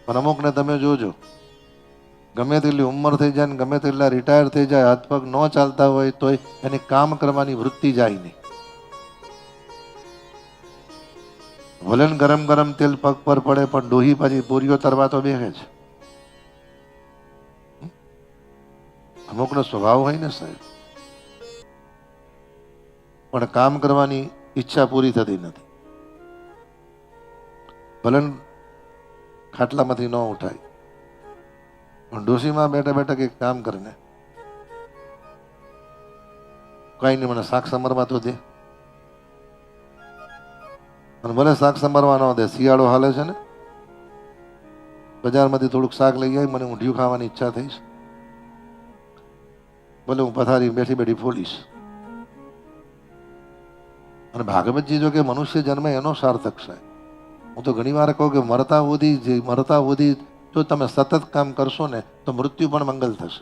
પણ અમુકને તમે જોજો, ગમે તેટલી ઉંમર થઈ જાય ને ગમે તેટલા રિટાયર થઈ જાય, હાથ પગ ન ચાલતા હોય તોય એની કામ કરવાની વૃત્તિ જાય નહીં. ભલે ને ગરમ ગરમ તેલ પગ પર પડે પણ ડોહી પાછી પૂરીઓ તરવા તો બેસે છે. અમુકનો સ્વભાવ હોય ને સાહેબ, પણ કામ કરવાની ઈચ્છા પૂરી થતી નથી. ભલે ખાટલામાંથી ન ઉઠાય પણ ડોશીમાં બેઠા બેઠા કંઈક કામ કરીને, કઈ નહીં મને શાક સમારવા તો દે, અને ભલે શાક સમારવા ન દે, શિયાળો હાલે છે ને, બજારમાંથી થોડુંક શાક લઈ આવી, મને ઊંધિયું ખાવાની ઈચ્છા થઈ છે, ભલે હું પથારી બેઠી બેઠી ફોડીશ. અને ભાગવતજી જો કે મનુષ્ય જન્મે એનો સાર્થક છે. હું તો ઘણી વાર કહું કે મરતા સુધી જો તમે સતત કામ કરશો ને તો મૃત્યુ પણ મંગલ થશે.